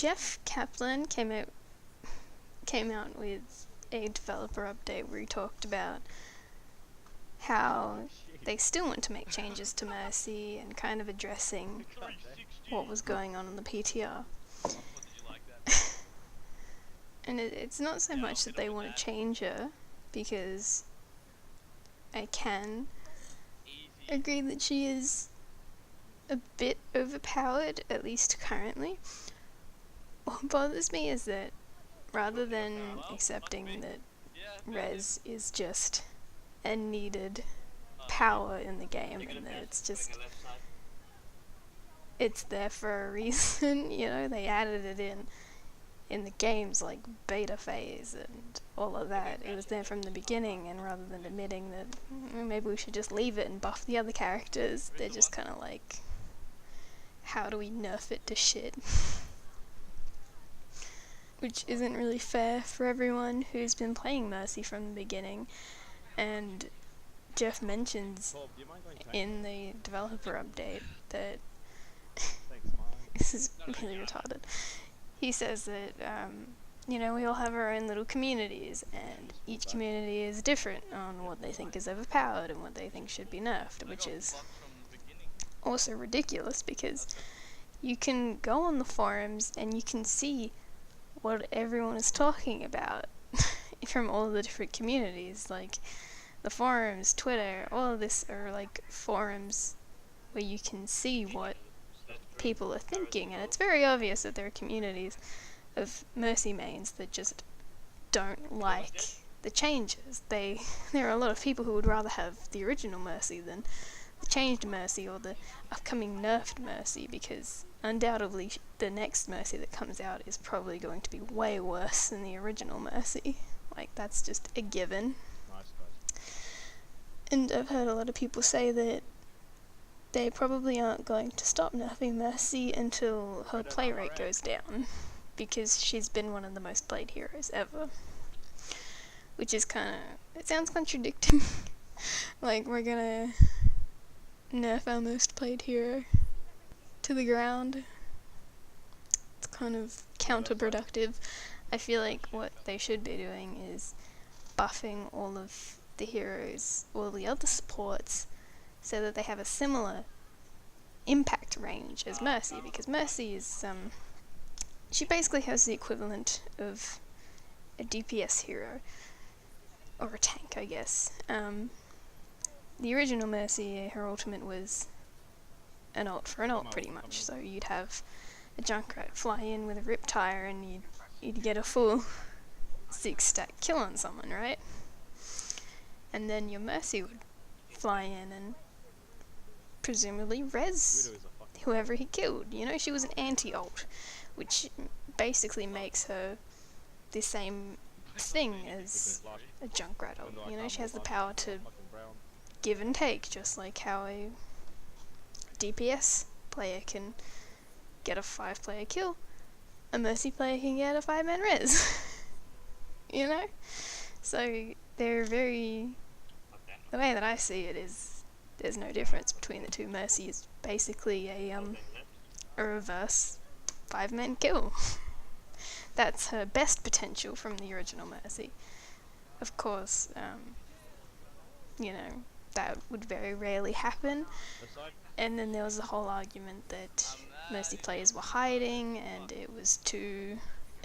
Jeff Kaplan came out with a developer update where he talked about how they still want to make changes to Mercy and kind of addressing what was going on in the PTR. And it's not so much that they want to change her, because I can agree that she is a bit overpowered, at least currently. What bothers me is that rather than accepting that Res is just a needed power in the game and that it's there for a reason, you know, they added it in the game's like beta phase and all of that. It was there from the beginning, and rather than admitting that maybe we should just leave it and buff the other characters, they're just kind of like, how do we nerf it to shit? Which isn't really fair for everyone who's been playing Mercy from the beginning. And Jeff mentions in the developer update that this is really retarded. He says that, you know, we all have our own little communities, and each community is different on what they think is overpowered and what they think should be nerfed, which is also ridiculous, because you can go on the forums and you can see what everyone is talking about from all the different communities. Like, the forums, Twitter, all of this are like forums where you can see what people are thinking, and it's very obvious that there are communities of Mercy mains that just don't like the changes. There are a lot of people who would rather have the original Mercy than the changed Mercy or the upcoming nerfed Mercy, because undoubtedly the next Mercy that comes out is probably going to be way worse than the original Mercy. Like, that's just a given. And I've heard a lot of people say that they probably aren't going to stop nerfing Mercy until her play rate goes down, because she's been one of the most played heroes ever. Which is kinda, it sounds contradicting. Like, we're gonna nerf our most played hero to the ground. It's kind of counterproductive. I feel like what they should be doing is buffing all of the heroes, all the other supports, so that they have a similar impact range as Mercy, because Mercy is, she basically has the equivalent of a DPS hero, or a tank, I guess. The original Mercy, her ultimate was an ult for an ult, pretty much, so you'd have a Junkrat fly in with a Riptire and you'd get a full 6-stack kill on someone, right? And then your Mercy would fly in and presumably res whoever he killed. You know, she was an anti-ult, which basically makes her the same thing as a Junkrat ult. You know, she has the power to give and take, just like how a DPS player can get a 5-player kill, a Mercy player can get a 5-man res. You know? So they're very... The way that I see it is there's no difference between the two. Mercy is basically a reverse 5-man kill. That's her best potential from the original Mercy. Of course, you know, that would very rarely happen. And then there was the whole argument that Mercy players were hiding and it was too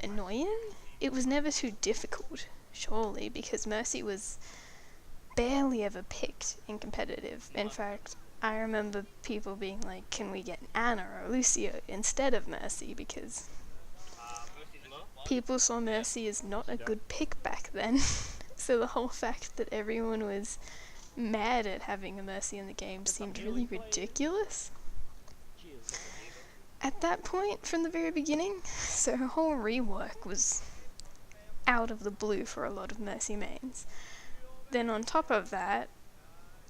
annoying. It was never too difficult, surely, because Mercy was barely ever picked in competitive. In fact, I remember people being like, can we get Anna or Lucio instead of Mercy, because people saw Mercy as not a good pick back then. So the whole fact that everyone was mad at having a Mercy in the game seemed really ridiculous at that point from the very beginning. So her whole rework was out of the blue for a lot of Mercy mains. Then on top of that,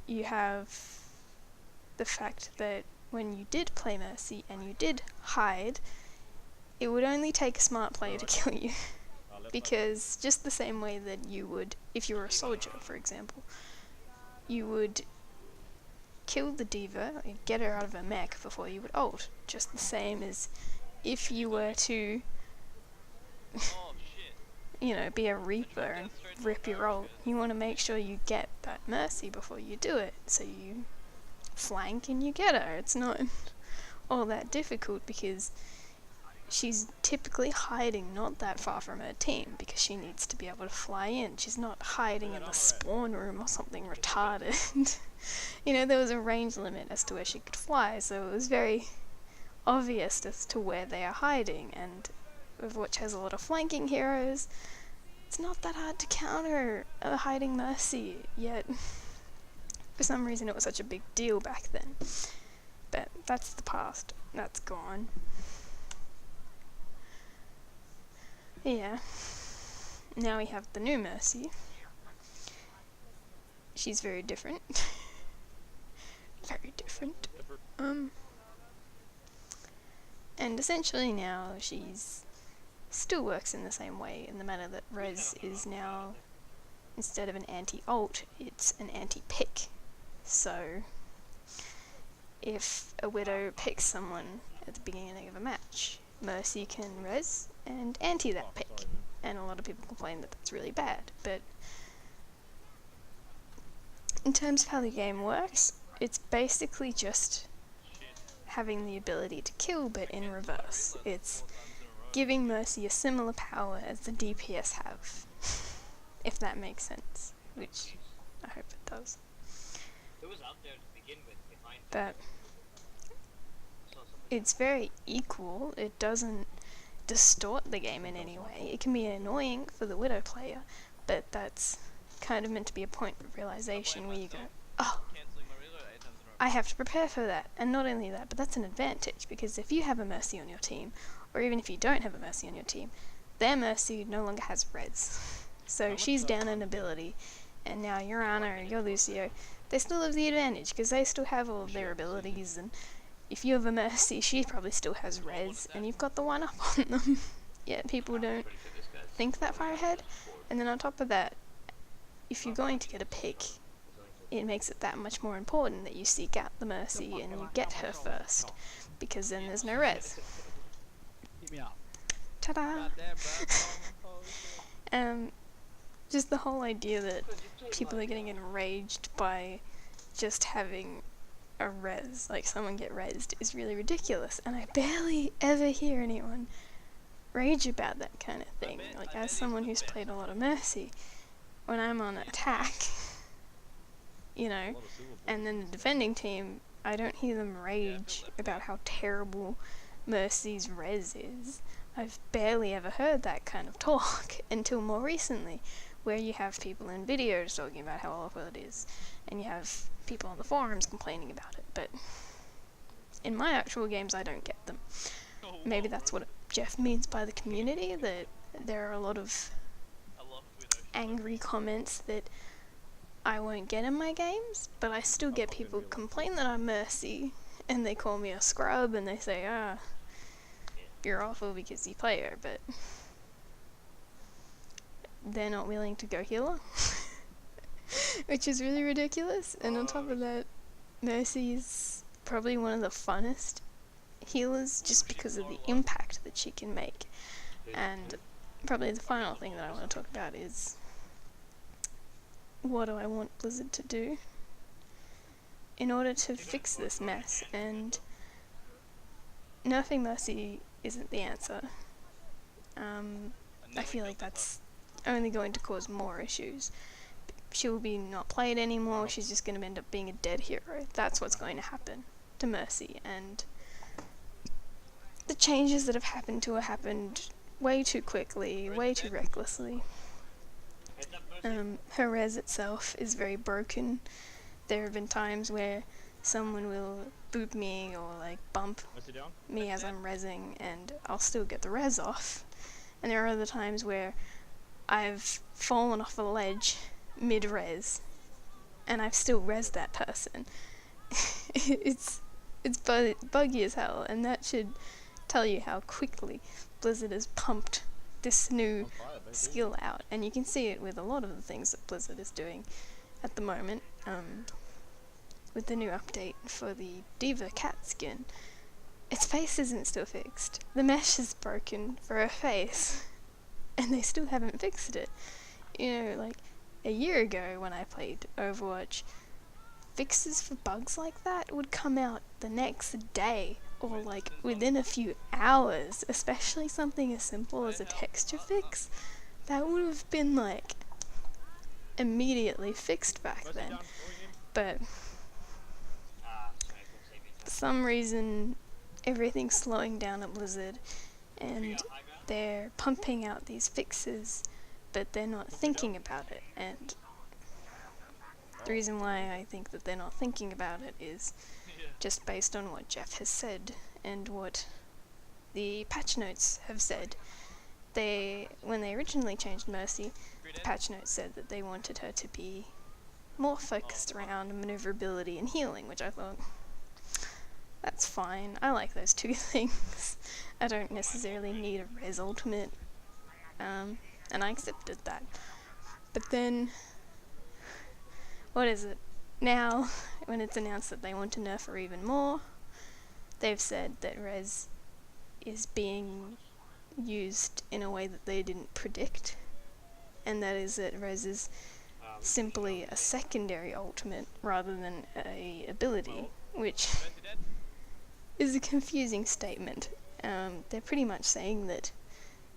you have the fact that when you did play Mercy and you did hide, it would only take a smart player to kill you. Because just the same way that you would, if you were a soldier, for example, you would kill the diva, get her out of her mech before you would ult. Just the same as if you were to you know, be a reaper and rip your ult. You want to make sure you get that Mercy before you do it, so you flank and you get her. It's not all that difficult because she's typically hiding not that far from her team because she needs to be able to fly in. She's not hiding in the spawn room or something retarded. You know, there was a range limit as to where she could fly, so it was very obvious as to where they are hiding, and Overwatch has a lot of flanking heroes. It's not that hard to counter a hiding Mercy, yet for some reason it was such a big deal back then. But that's the past. That's gone. Yeah. Now we have the new Mercy. She's very different. Very different. And essentially now she's still works in the same way, in the manner that Res is now, instead of an anti-ult, it's an anti-pick. So if a Widow picks someone at the beginning of a match, Mercy can res and anti that pick. And a lot of people complain that that's really bad, but in terms of how the game works, it's basically just having the ability to kill, but in reverse. It's giving Mercy a similar power as the DPS have, if that makes sense, which I hope it does. But it's very equal. It doesn't distort the game in any way. It can be annoying for the Widow player, but that's kind of meant to be a point of realization where you go, oh, I have to prepare for that. And not only that, but that's an advantage, because if you have a Mercy on your team, or even if you don't have a Mercy on your team, their Mercy no longer has res. So she's down an ability, and now your Ana or your Lucio, they still have the advantage, because they still have all of their abilities, and if you have a Mercy, she probably still has res, and you've got the one up on them. Yet people don't think that far ahead. And then on top of that, if you're going to get a pick, it makes it that much more important that you seek out the Mercy and you get her first, because then there's no res. Ta-da! Just the whole idea that people are getting enraged by just having a res, like someone get resed, is really ridiculous, and I barely ever hear anyone rage about that kind of thing. Like, as someone who's played a lot of Mercy, when I'm on attack, you know, and then the defending team, I don't hear them rage about how terrible Mercy's res is. I've barely ever heard that kind of talk until more recently, where you have people in videos talking about how awful it is, and you have people on the forums complaining about it, but in my actual games I don't get them. Maybe that's what Jeff means by the community, that there are a lot of angry comments that I won't get in my games, but I still get people complain that I'm Mercy, and they call me a scrub, and they say, you're awful because you play her, but they're not willing to go healer. Which is really ridiculous, and on top of that, Mercy is probably one of the funnest healers just because of the impact that she can make. And probably the final thing that I want to talk about is, what do I want Blizzard to do in order to fix this mess? And nerfing Mercy isn't the answer. I feel like that's only going to cause more issues. She will be not played anymore, she's just going to end up being a dead hero. That's what's going to happen to Mercy, and the changes that have happened to her happened way too quickly, way too recklessly. Her res itself is very broken. There have been times where someone will boop me or like bump me as I'm resing, and I'll still get the res off. And there are other times where I've fallen off a ledge mid-res, and I've still resed that person. it's buggy as hell, and that should tell you how quickly Blizzard has pumped this new skill out, and you can see it with a lot of the things that Blizzard is doing at the moment. With the new update for the Diva cat skin, its face isn't still fixed. The mesh is broken for her face. and they still haven't fixed it. You know, like, a year ago when I played Overwatch, fixes for bugs like that would come out the next day, or like within a few hours, especially something as simple as a texture fix. That would have been like immediately fixed back then. But for some reason, everything's slowing down at Blizzard, and they're pumping out these fixes, but they're not thinking about it. And the reason why I think that they're not thinking about it is just based on what Jeff has said and what the patch notes have said. When they originally changed Mercy, the patch notes said that they wanted her to be more focused around maneuverability and healing, which I thought, that's fine. I like those two things. I don't necessarily need a res ultimate, and I accepted that. But then, what is it? Now, when it's announced that they want to nerf her even more, they've said that res is being used in a way that they didn't predict, and that is that res is simply a secondary ultimate rather than a ability, which is a confusing statement. They're pretty much saying that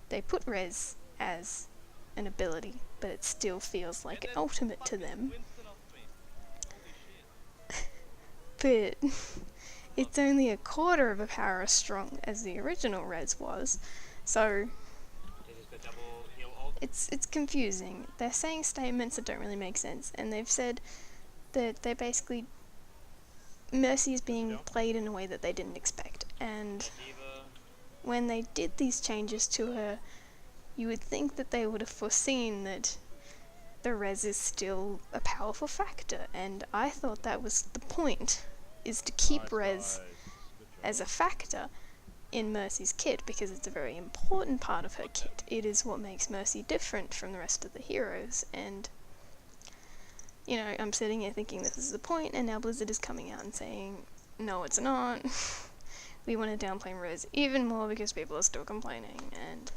they put res as an ability, but it still feels like an ultimate to them. But it's only a quarter of a power as strong as the original res was, so it's confusing. They're saying statements that don't really make sense, and they've said that they're basically Mercy is being played in a way that they didn't expect, and when they did these changes to her, you would think that they would have foreseen that the res is still a powerful factor, and I thought that was the point, is to keep res as a factor in Mercy's kit, because it's a very important part of her kit. It is what makes Mercy different from the rest of the heroes, and you know, I'm sitting here thinking this is the point, and now Blizzard is coming out and saying, no it's not, we want to downplay res even more because people are still complaining, and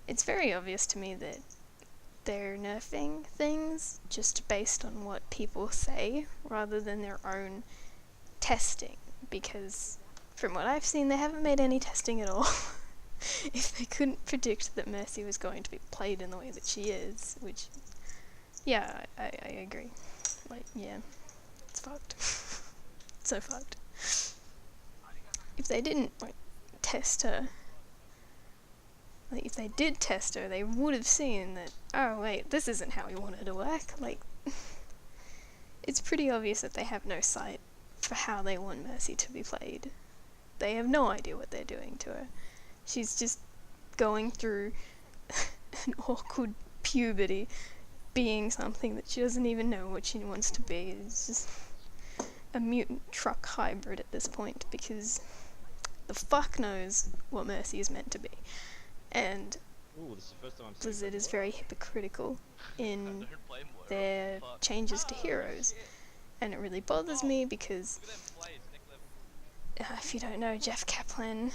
it's very obvious to me that they're nerfing things just based on what people say rather than their own testing, because from what I've seen they haven't made any testing at all. If they couldn't predict that Mercy was going to be played in the way that she is, which, yeah, I agree. Like, yeah, it's fucked. It's so fucked. If they didn't, like, test her, like, if they did test her, they would have seen that, oh wait, this isn't how we want her to work. Like, it's pretty obvious that they have no sight for how they want Mercy to be played. They have no idea what they're doing to her. She's just going through an awkward puberty, being something that she doesn't even know what she wants to be. It's just a mutant truck hybrid at this point, because the fuck knows what Mercy is meant to be. And Blizzard is very hypocritical in their changes to heroes, and it really bothers me because, if you don't know, Jeff Kaplan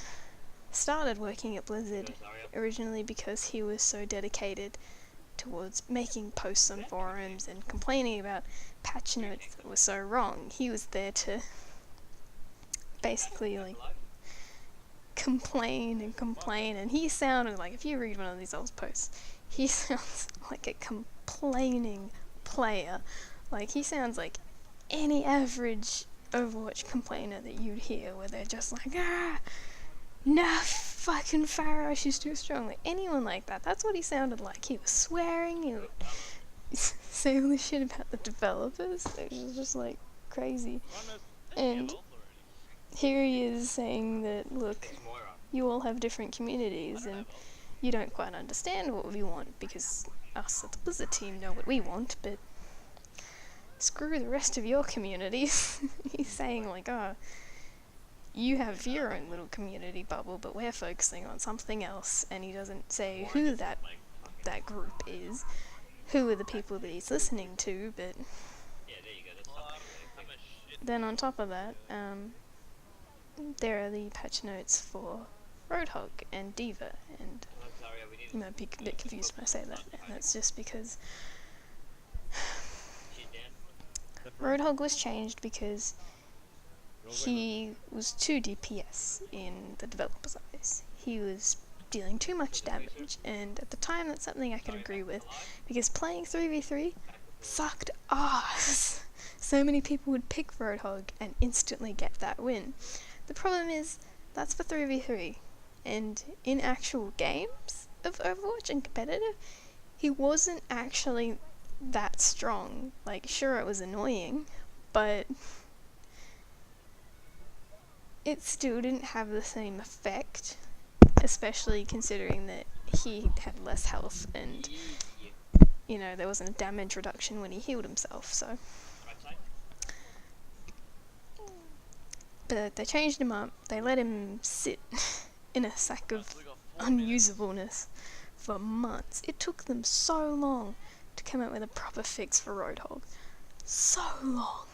started working at Blizzard originally because he was so dedicated towards making posts on forums and complaining about patch notes that were so wrong. He was there to basically, like, complain, and he sounded like, if you read one of these old posts, he sounds like a complaining player. Like, he sounds like any average Overwatch complainer that you'd hear, where they're just like, nah, fucking Pharaoh, she's too strong. Like, anyone like that, that's what he sounded like. He was swearing, he would say all this shit about the developers. It was just, like, crazy. And here he is saying that, look, you all have different communities and you don't quite understand what we want, because us at the Blizzard team know what we want, but screw the rest of your communities. He's saying, like, oh, you have your own little community bubble, but we're focusing on something else, and he doesn't say who that group is, who are the people that he's listening to, but then on top of that, there are the patch notes for Roadhog and Diva, and you might be a bit confused when I say that, and that's just because Roadhog was changed because he was too DPS in the developer's eyes. He was dealing too much damage, and at the time that's something I could agree with, because playing 3v3 sucked ass. So many people would pick Roadhog and instantly get that win. The problem is, that's for 3v3, and in actual games of Overwatch and competitive, he wasn't actually that strong. Like, sure, it was annoying, but it still didn't have the same effect, especially considering that he had less health and, you know, there wasn't a damage reduction when he healed himself, so. But they changed him up, they let him sit in a sack of unusableness for months. It took them so long to come out with a proper fix for Roadhog. So long.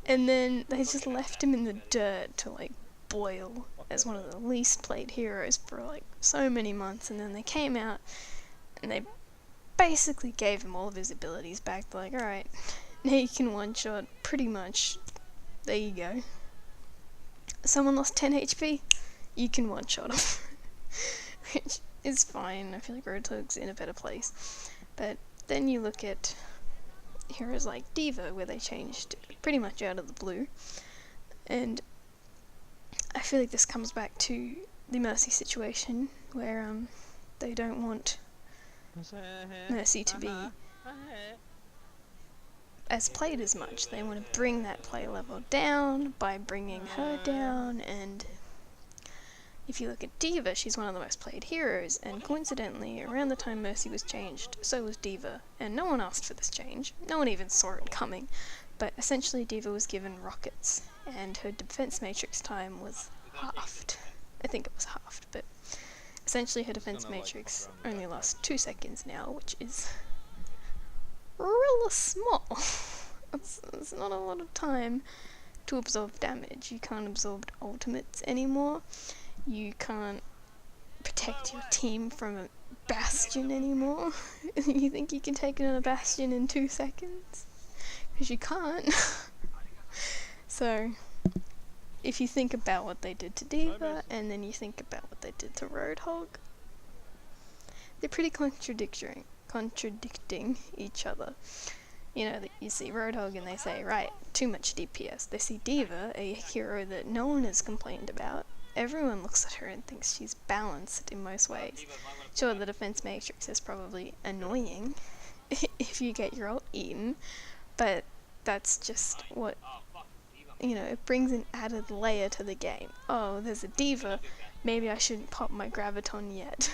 And then they just left him in the dirt to like boil as one of the least played heroes for like so many months, and then they came out and they basically gave him all of his abilities back. They're like, alright, now you can one-shot, pretty much, there you go. Someone lost 10 HP, you can one-shot him. Which is fine, I feel like Roadhog's in a better place. But then you look at heroes like Diva, where they changed pretty much out of the blue, and I feel like this comes back to the Mercy situation, where they don't want Mercy to be as played as much. They want to bring that play level down by bringing her down, and if you look at Diva, she's one of the most played heroes, and coincidentally, around the time Mercy was changed, so was Diva, and no one asked for this change, no one even saw it coming, but essentially Diva was given rockets, and her defense matrix time was halved. I think it was halved, but essentially her defense matrix only lasts 2 seconds now, which is real small. It's not a lot of time to absorb damage. You can't absorb ultimates anymore. You can't protect your team from a bastion anymore. You think you can take another bastion in 2 seconds? Because you can't. So, if you think about what they did to Diva, and then you think about what they did to Roadhog, they're pretty contradicting each other. You know, you see Roadhog and they say, right, too much DPS. They see Diva, a hero that no one has complained about. Everyone looks at her and thinks she's balanced in most ways. Sure, the defense matrix is probably annoying if you get your ult eaten, but that's just what, you know, it brings an added layer to the game. Oh, there's a Diva, maybe I shouldn't pop my Graviton yet.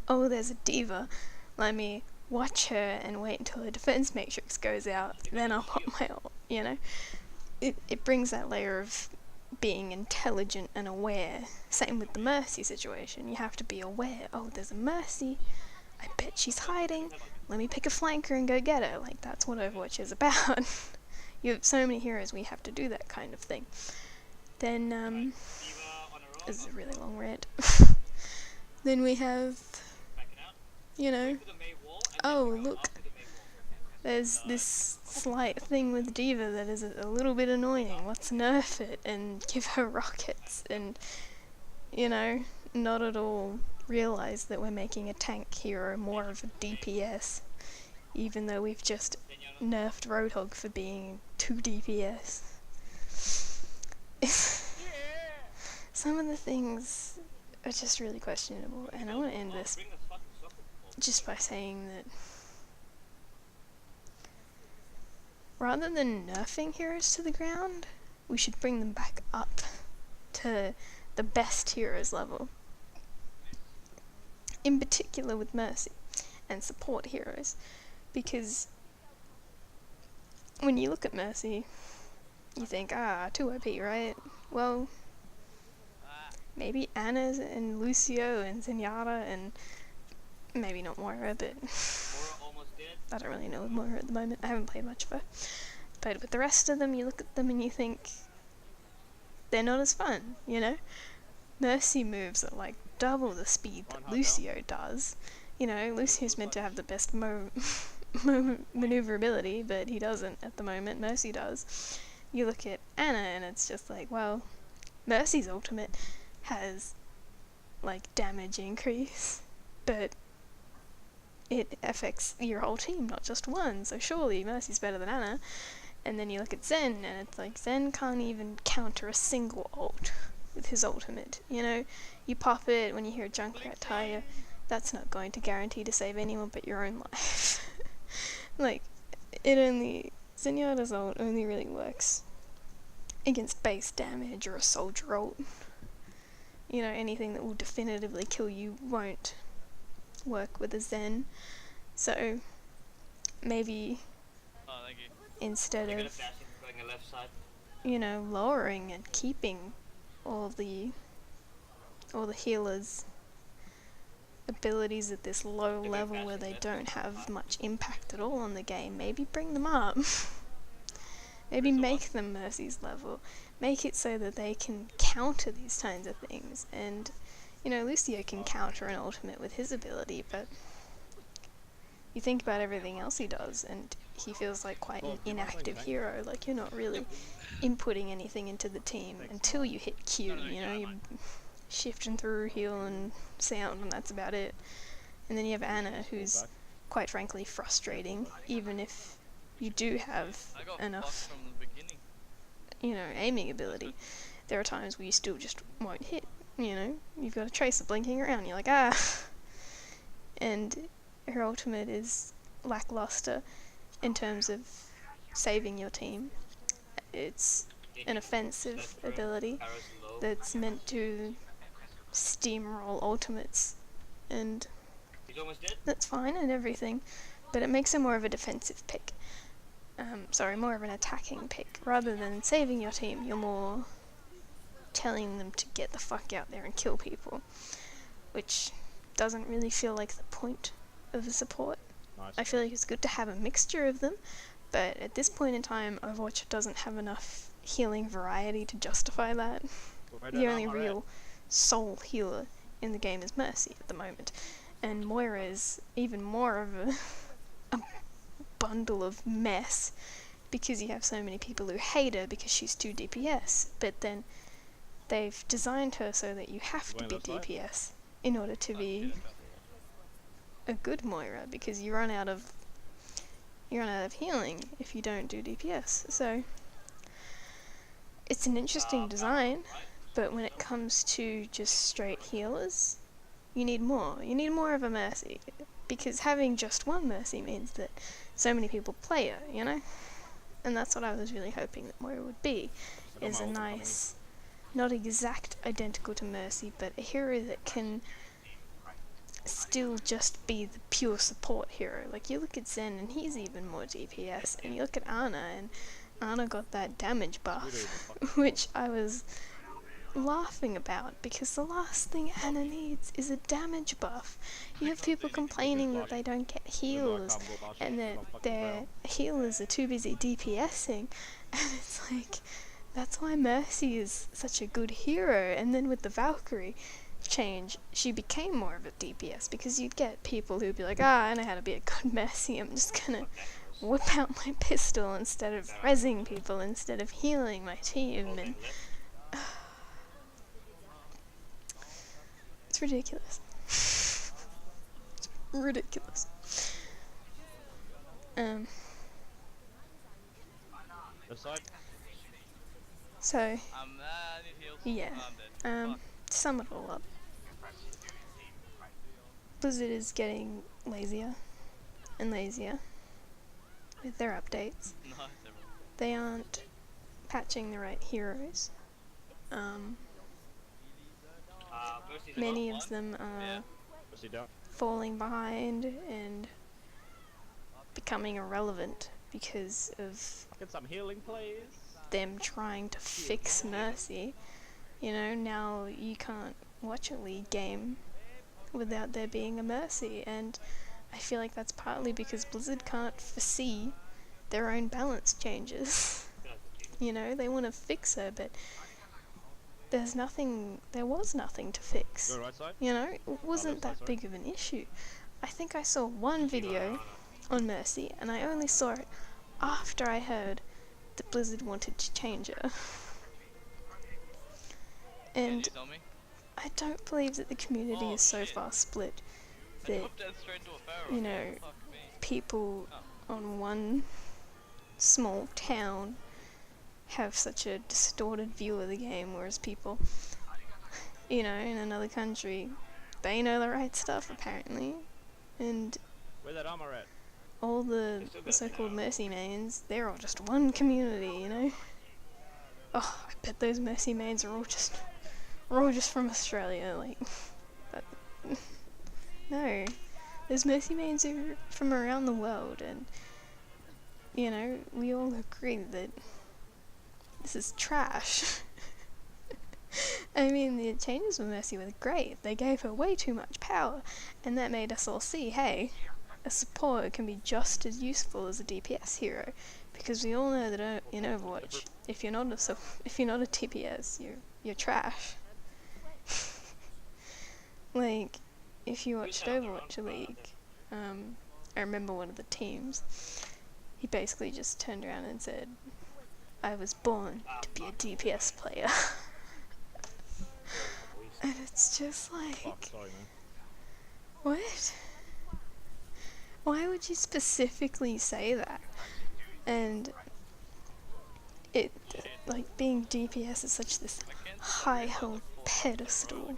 Oh, there's a Diva, let me watch her and wait until her defense matrix goes out, then I'll pop my ult, you know? It brings that layer of being intelligent and aware. Same with the Mercy situation, you have to be aware. Oh, there's a Mercy, I bet she's hiding, let me pick a flanker and go get her. Like, that's what Overwatch is about. You have so many heroes where you have to do that kind of thing. Then, this is a really long rant. Then we have, you know, oh look, there's this slight thing with Diva that is a little bit annoying. Let's nerf it and give her rockets and, you know, not at all realize that we're making a tank hero more of a DPS, even though we've just nerfed Roadhog for being 2 DPS. Some of the things are just really questionable, and I want to end this just by saying that rather than nerfing heroes to the ground, we should bring them back up to the best heroes level. In particular with Mercy and support heroes, because when you look at Mercy, you think, too OP, right? Well, maybe Anna and Lucio and Zenyatta and maybe not Moira, but I don't really know Moira at the moment. I haven't played much of her. But with the rest of them, you look at them and you think they're not as fun, you know? Mercy moves at like double the speed that Lucio does. You know, Lucio's meant to have the best maneuverability, but he doesn't at the moment. Mercy does. You look at Anna and it's just like, well, Mercy's ultimate has like damage increase, but it affects your whole team, not just one, so surely Mercy's better than Anna. And then you look at Zen and it's like Zen can't even counter a single ult with his ultimate. You know, you pop it when you hear a Junkrat tire, that's not going to guarantee to save anyone but your own life. Like, Zenyatta's ult only really works against base damage or a soldier ult. You know, anything that will definitively kill you won't work with a Zen. So, maybe instead of, you know, lowering and keeping all the healers' abilities at this low level where they don't have much impact at all on the game, maybe bring them up. Maybe make them Mercy's level. Make it so that they can counter these kinds of things. And, you know, Lucio can counter an ultimate with his ability, but you think about everything else he does, and he feels like quite an inactive hero. Like, you're not really inputting anything into the team until you hit Q, you know, you're shifting through heal and sound, and that's about it. And then you have Anna, who's quite frankly frustrating, even if you do have enough, you know, aiming ability. There are times where you still just won't hit, you know, you've got a tracer blinking around, you're like, ah! And her ultimate is lackluster in terms of saving your team. It's an offensive ability that's meant to steamroll ultimates, and that's fine and everything, but it makes her more of a defensive pick. More of an attacking pick. Rather than saving your team, you're more telling them to get the fuck out there and kill people, which doesn't really feel like the point of a support. Nice. I feel like it's good to have a mixture of them, but at this point in time, Overwatch doesn't have enough healing variety to justify that. The only real soul healer in the game is Mercy at the moment, and Moira is even more of a bundle of mess because you have so many people who hate her because she's too DPS, but then they've designed her so that you have to be DPS in order to be a good Moira, because you run out of healing if you don't do DPS. So it's an interesting design, but when it comes to just straight healers, you need more. You need more of a Mercy, because having just one Mercy means that so many people play her, you know? And that's what I was really hoping that Moira would be, is a nice, not exact identical to Mercy, but a hero that can still just be the pure support hero. Like, you look at Zen and he's even more DPS, and you look at Ana and Ana got that damage buff, which I was laughing about, because the last thing Ana needs is a damage buff. You have people complaining that they don't get heals and that their healers are too busy DPSing, and it's like, that's why Mercy is such a good hero. And then with the Valkyrie change, she became more of a DPS, because you'd get people who'd be like, I know how to be a good Mercy, I'm just gonna whip out my pistol instead of rezzing people, instead of healing my team, and it's ridiculous. It's ridiculous. So, yeah, to sum it all up, Blizzard is getting lazier and lazier with their updates. They aren't patching the right heroes. Many of them are falling behind and becoming irrelevant because of some healing, please. them trying to fix Mercy. You know, now you can't watch a League game without there being a Mercy, and I feel like that's partly because Blizzard can't foresee their own balance changes. You know, they want to fix her, but there was nothing to fix. Go right side? You know, it wasn't left side, that sorry. big of an issue. I think I saw one video on Mercy, and I only saw it after I heard that Blizzard wanted to change her. And I don't believe that the community is so far split that, you know, people on one small town have such a distorted view of the game, whereas people, you know, in another country, they know the right stuff apparently, and Where's that armor at? all the so-called Mercy mains, they're all just one community, you know. Oh, I bet those Mercy mains are all just from Australia, like, that, no, those Mercy mains are from around the world, and, you know, we all agree that this is trash. I mean, the changes with Mercy were great. They gave her way too much power, and that made us all see, hey, a support can be just as useful as a DPS hero, because we all know that in Overwatch, if you're not a DPS, you're trash. Like, if you watched Overwatch League, I remember one of the teams, he basically just turned around and said, I was born to be a DPS player. And it's just like, Sorry, man. what? Why would you specifically say that? And it, like, being DPS is such this high-held pedestal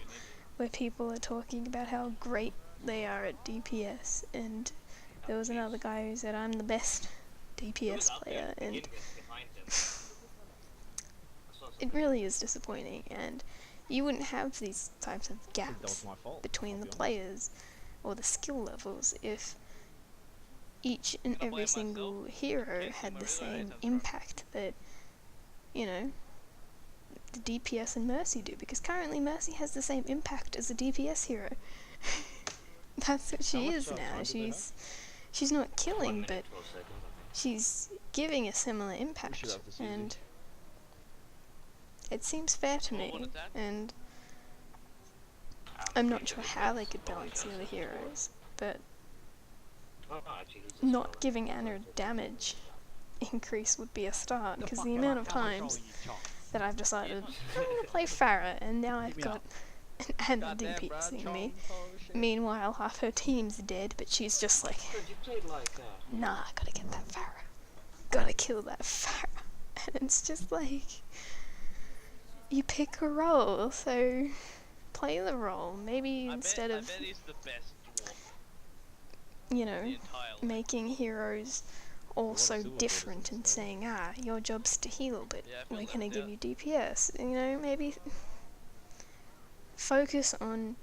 where people are talking about how great they are at DPS, and there was another guy who said, I'm the best DPS player, and it really is disappointing, and you wouldn't have these types of gaps between the players or the skill levels if each and every single hero had the same impact that, you know, the DPS and Mercy do, because currently Mercy has the same impact as a DPS hero. That's what she is now. She's not killing, but she's giving a similar impact, and it seems fair to me, and I'm not sure how they could balance the other heroes, but not giving Anna a damage increase would be a start, because the amount of times that I've decided, I'm gonna play Pharah, and now I've got an Anna DPSing me. Meanwhile, half her team's dead, but she's just like, nah, I gotta get that Pharah. Gotta kill that Pharah. And it's just like, you pick a role, so play the role. Maybe instead of, you know, making heroes all so different and saying, your job's to heal, but we're gonna give you DPS. You know, maybe focus on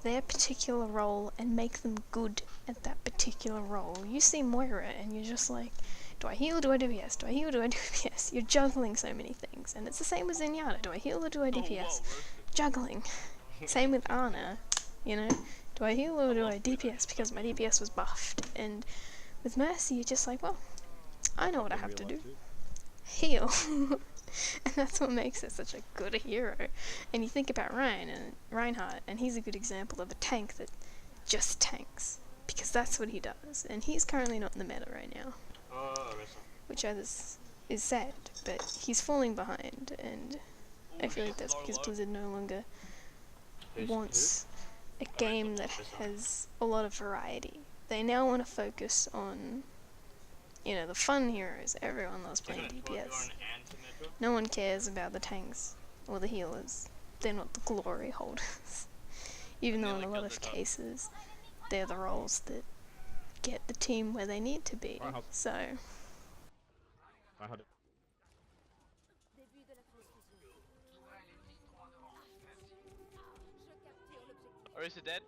their particular role and make them good at that particular role. You see Moira and you're just like, do I heal or do I DPS? Do I heal or do I DPS? You're juggling so many things, and it's the same with Zenyatta. Do I heal or do I DPS? Juggling. Same with Ana, you know? Do I heal or do I DPS because my DPS was buffed? And with Mercy, you're just like, well, I know what I have to do. Heal. And that's what makes it such a good hero. And you think about Reinhardt, and he's a good example of a tank that just tanks, because that's what he does. And he's currently not in the meta right now, which is sad, but he's falling behind, and I feel like that's because Blizzard no longer wants a game that has a lot of variety. They now want to focus on, you know, the fun heroes. Everyone loves playing DPS. No one cares about the tanks or the healers. They're not the glory holders. Even though in a lot of cases, they're the roles that get the team where they need to be. So, Or is it dead?